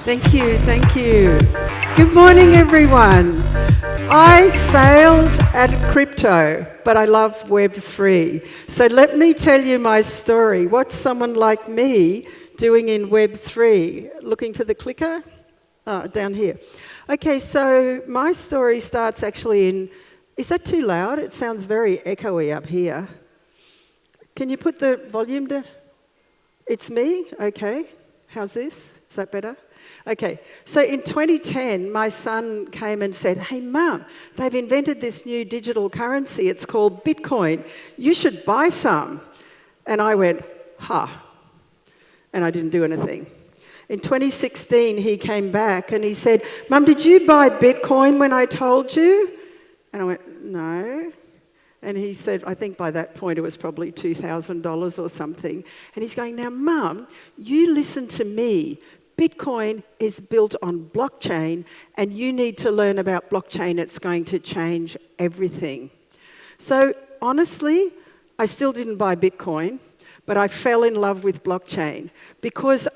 Thank you, thank you. Good morning, everyone. I failed at crypto, but I love Web3. So let me tell you my story. What's someone like me doing in Web3? Looking for the clicker? Down here. Okay, so my story starts actually in... Is that too loud? It sounds very echoey up here. Can you put the volume down? It's me? Okay. How's this? Is that better? Okay, so in 2010, my son came and said, "Hey, Mum, they've invented this new digital currency. It's called Bitcoin. You should buy some." And I went, and I didn't do anything. In 2016, he came back and he said, "Mum, did you buy Bitcoin when I told you?" And I went, "No." And he said, I think by that point it was probably $2,000 or something. And he's going, "Now, Mum, you listen to me. Bitcoin is built on blockchain, and you need to learn about blockchain. It's going to change everything." So honestly, I still didn't buy Bitcoin, but I fell in love with blockchain because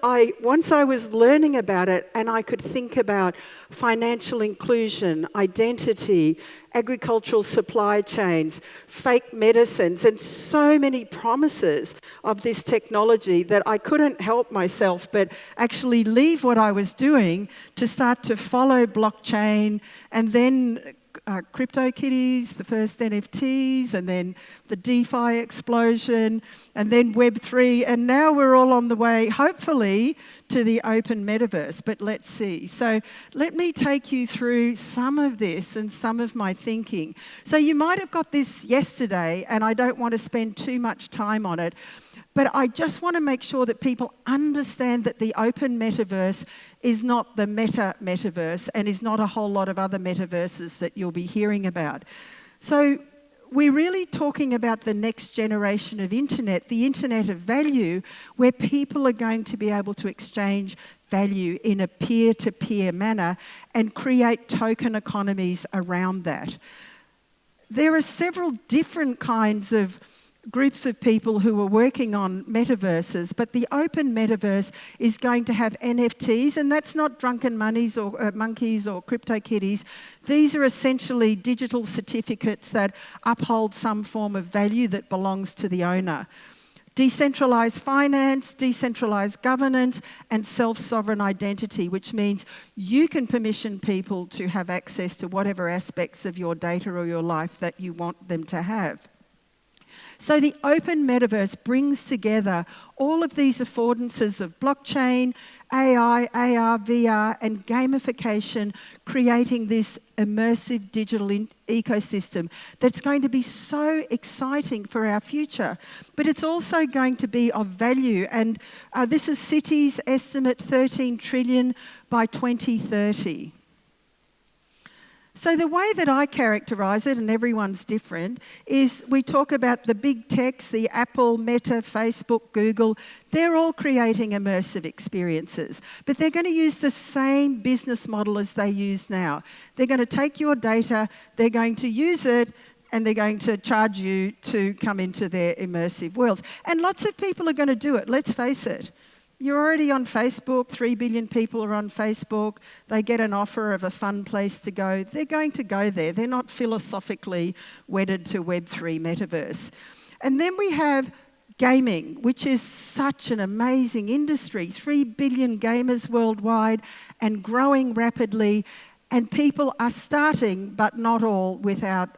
once I was learning about it and I could think about financial inclusion, identity, agricultural supply chains, fake medicines, and so many promises of this technology that I couldn't help myself but actually leave what I was doing to start to follow blockchain, and then CryptoKitties, the first NFTs, and then the DeFi explosion, and then Web3, and now we're all on the way, hopefully, to the open metaverse, but let's see. So let me take you through some of this and some of my thinking. So you might have got this yesterday, and I don't want to spend too much time on it, but I just want to make sure that people understand that the open metaverse is not the metaverse and is not a whole lot of other metaverses that you'll be hearing about. So we're really talking about the next generation of internet, the internet of value, where people are going to be able to exchange value in a peer-to-peer manner and create token economies around that. There are several different kinds of groups of people who are working on metaverses, but the open metaverse is going to have NFTs, and that's not drunken monkeys or CryptoKitties. These are essentially digital certificates that uphold some form of value that belongs to the owner. Decentralized finance, decentralized governance, and self-sovereign identity, which means you can permission people to have access to whatever aspects of your data or your life that you want them to have. So the open metaverse brings together all of these affordances of blockchain, AI, AR, VR, and gamification, creating this immersive digital ecosystem that's going to be so exciting for our future. But it's also going to be of value, and this is Citi's estimate, 13 trillion by 2030. So the way that I characterise it, and everyone's different, is we talk about the big techs, the Apple, Meta, Facebook, Google. They're all creating immersive experiences, but they're going to use the same business model as they use now. They're going to take your data, they're going to use it, and they're going to charge you to come into their immersive worlds. And lots of people are going to do it, let's face it. You're already on Facebook, 3 billion people are on Facebook, they get an offer of a fun place to go, they're going to go there. They're not philosophically wedded to Web3 metaverse. And then we have gaming, which is such an amazing industry, 3 billion gamers worldwide and growing rapidly, and people are starting, but not all without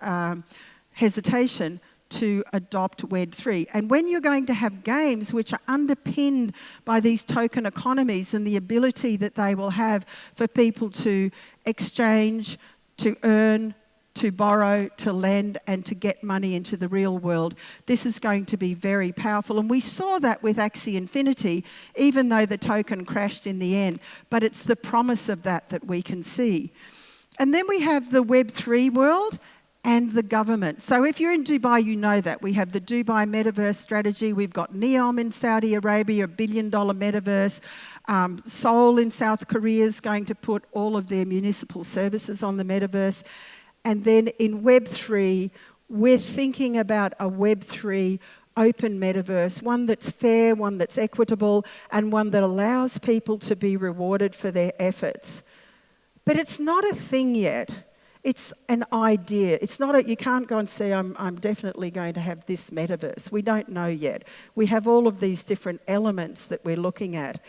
hesitation, to adopt Web3. And when you're going to have games which are underpinned by these token economies and the ability that they will have for people to exchange, to earn, to borrow, to lend, and to get money into the real world, this is going to be very powerful. And we saw that with Axie Infinity, even though the token crashed in the end. But it's the promise of that we can see. And then we have the Web3 world and the government. So if you're in Dubai, you know that. We have the Dubai Metaverse strategy. We've got NEOM in Saudi Arabia, $1 billion metaverse. Seoul in South Korea is going to put all of their municipal services on the metaverse. And then in Web3, we're thinking about a Web3 open metaverse, one that's fair, one that's equitable, and one that allows people to be rewarded for their efforts. But it's not a thing yet. It's an idea. It's not you can't go and say, I'm definitely going to have this metaverse. We don't know yet. We have all of these different elements that we're looking at.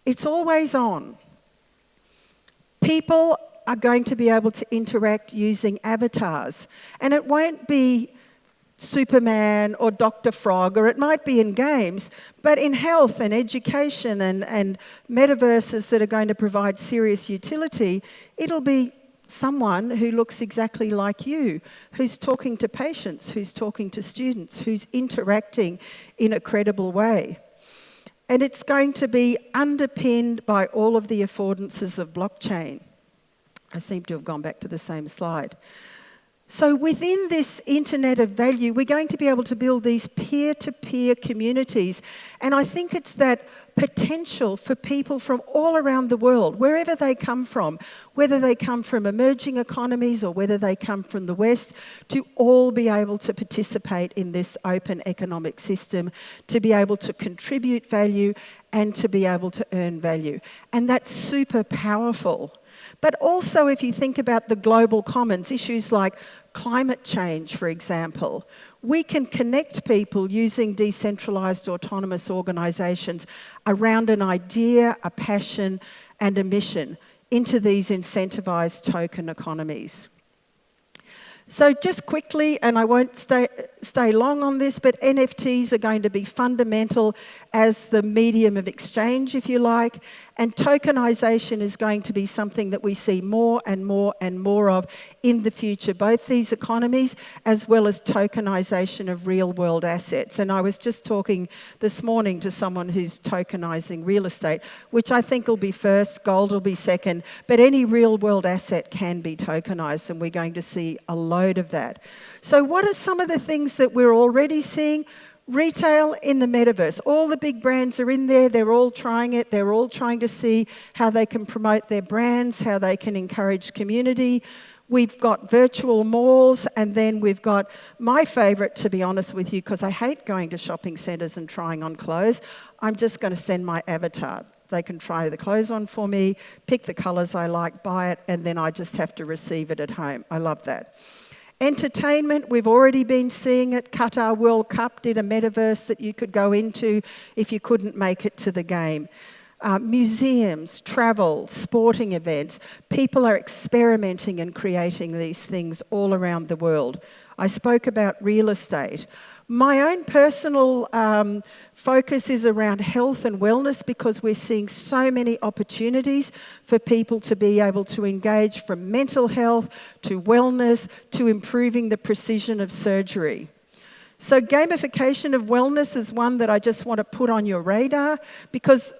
It's always on. People are going to be able to interact using avatars. And it won't be Superman or Dr. Frog, or it might be in games, but in health and education and metaverses that are going to provide serious utility, it'll be someone who looks exactly like you, who's talking to patients, who's talking to students, who's interacting in a credible way. And it's going to be underpinned by all of the affordances of blockchain. I seem to have gone back to the same slide. So within this internet of value, we're going to be able to build these peer-to-peer communities. And I think it's that potential for people from all around the world, wherever they come from, whether they come from emerging economies or whether they come from the West, to all be able to participate in this open economic system, to be able to contribute value and to be able to earn value. And that's super powerful. But also if you think about the global commons, issues like climate change, for example, we can connect people using decentralised autonomous organisations around an idea, a passion and a mission into these incentivised token economies. So just quickly, and I won't stay long on this, but NFTs are going to be fundamental as the medium of exchange, if you like, and tokenisation is going to be something that we see more and more and more of in the future, both these economies as well as tokenisation of real-world assets. And I was just talking this morning to someone who's tokenising real estate, which I think will be first, gold will be second, but any real-world asset can be tokenised, and we're going to see a load of that. So what are some of the things that we're already seeing? Retail in the metaverse. All the big brands are in there. They're all trying it. They're all trying to see how they can promote their brands, how they can encourage community. We've got virtual malls, and then we've got my favourite, to be honest with you, because I hate going to shopping centres and trying on clothes. I'm just going to send my avatar. They can try the clothes on for me, pick the colours I like, buy it, and then I just have to receive it at home. I love that. Entertainment, we've already been seeing it. Qatar World Cup did a metaverse that you could go into if you couldn't make it to the game. Museums, travel, sporting events. People are experimenting and creating these things all around the world. I spoke about real estate. My own personal focus is around health and wellness, because we're seeing so many opportunities for people to be able to engage from mental health to wellness to improving the precision of surgery. So gamification of wellness is one that I just want to put on your radar, because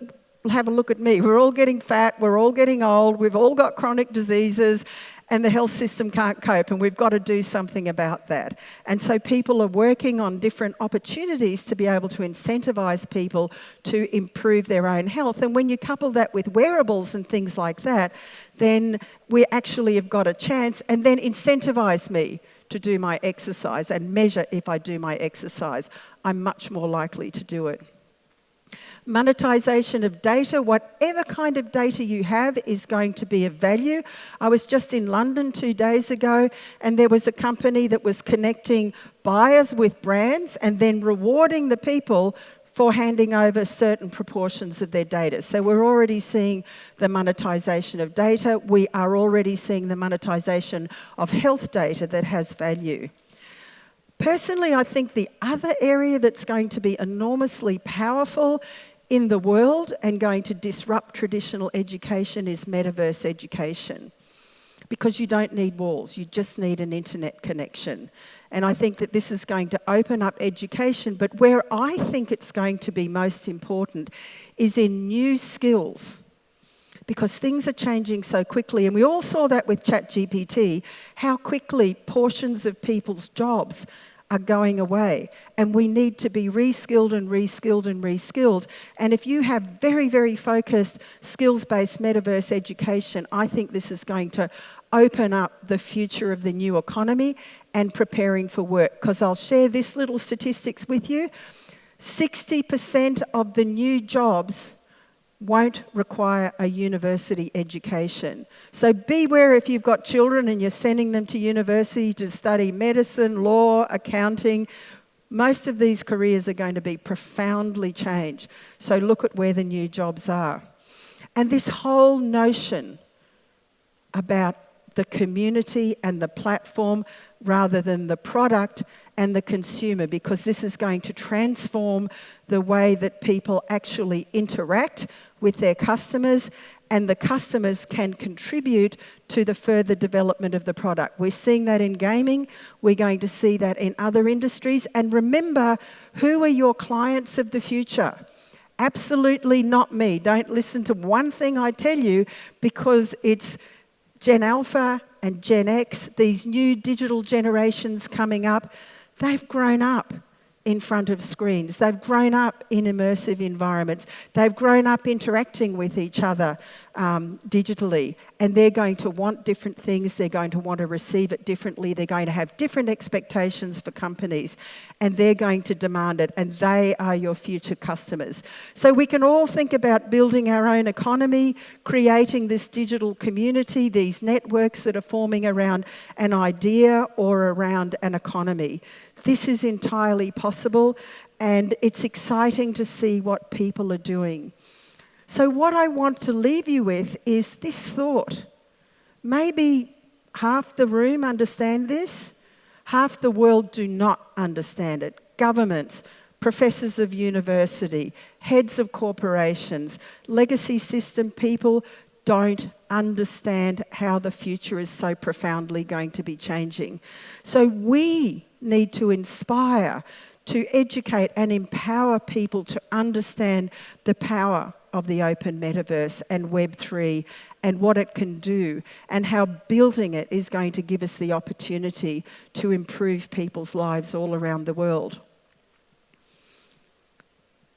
have a look at me. We're all getting fat, we're all getting old, we've all got chronic diseases, and the health system can't cope, and we've got to do something about that. And so people are working on different opportunities to be able to incentivise people to improve their own health. And when you couple that with wearables and things like that, then we actually have got a chance. And then incentivise me to do my exercise and measure if I do my exercise. I'm much more likely to do it. Monetization of data, whatever kind of data you have is going to be of value. I was just in London 2 days ago, and there was a company that was connecting buyers with brands and then rewarding the people for handing over certain proportions of their data. So we're already seeing the monetization of data. We are already seeing the monetization of health data that has value. Personally, I think the other area that's going to be enormously powerful in the world and going to disrupt traditional education is metaverse education. Because you don't need walls, you just need an internet connection. And I think that this is going to open up education, but where I think it's going to be most important is in new skills. Because things are changing so quickly, and we all saw that with ChatGPT, how quickly portions of people's jobs are going away, and we need to be reskilled and reskilled and reskilled. And if you have very, very focused skills-based metaverse education, I think this is going to open up the future of the new economy and preparing for work. Because I'll share this little statistics with you. 60% of the new jobs won't require a university education. So beware if you've got children and you're sending them to university to study medicine, law, accounting. Most of these careers are going to be profoundly changed. So look at where the new jobs are. And this whole notion about the community and the platform rather than the product and the consumer, because this is going to transform the way that people actually interact with their customers, and the customers can contribute to the further development of the product. We're seeing that in gaming, we're going to see that in other industries. And remember, who are your clients of the future? Absolutely not me. Don't listen to one thing I tell you, because it's Gen Alpha and Gen X, these new digital generations coming up. They've grown up in front of screens. They've grown up in immersive environments. They've grown up interacting with each other digitally, and they're going to want different things. They're going to want to receive it differently. They're going to have different expectations for companies, and they're going to demand it, and they are your future customers. So we can all think about building our own economy, creating this digital community, these networks that are forming around an idea or around an economy. This is entirely possible, and it's exciting to see what people are doing. So what I want to leave you with is this thought. Maybe half the room understand this, half the world do not understand it. Governments, professors of university, heads of corporations, legacy system people don't understand how the future is so profoundly going to be changing. So we need to inspire, to educate and empower people to understand the power of the open metaverse and Web3 and what it can do, and how building it is going to give us the opportunity to improve people's lives all around the world.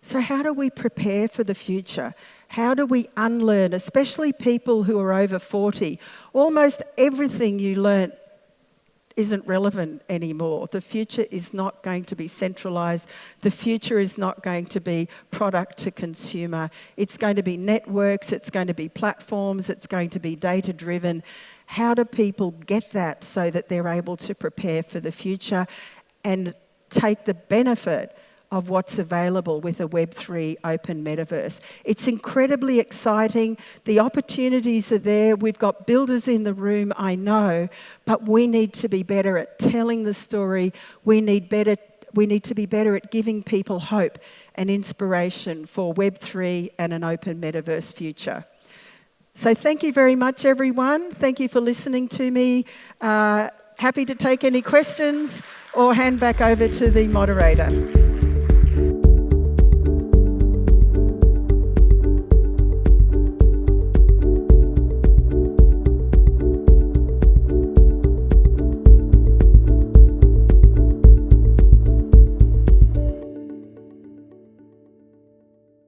So how do we prepare for the future? How do we unlearn, especially people who are over 40? Almost everything you learnt isn't relevant anymore. The future is not going to be centralised. The future is not going to be product to consumer. It's going to be networks, it's going to be platforms, it's going to be data-driven. How do people get that so that they're able to prepare for the future and take the benefit of what's available with a Web3 open metaverse? It's incredibly exciting. The opportunities are there. We've got builders in the room, I know, but we need to be better at telling the story. We need to be better at giving people hope and inspiration for Web3 and an open metaverse future. So thank you very much, everyone. Thank you for listening to me. Happy to take any questions or hand back over to the moderator.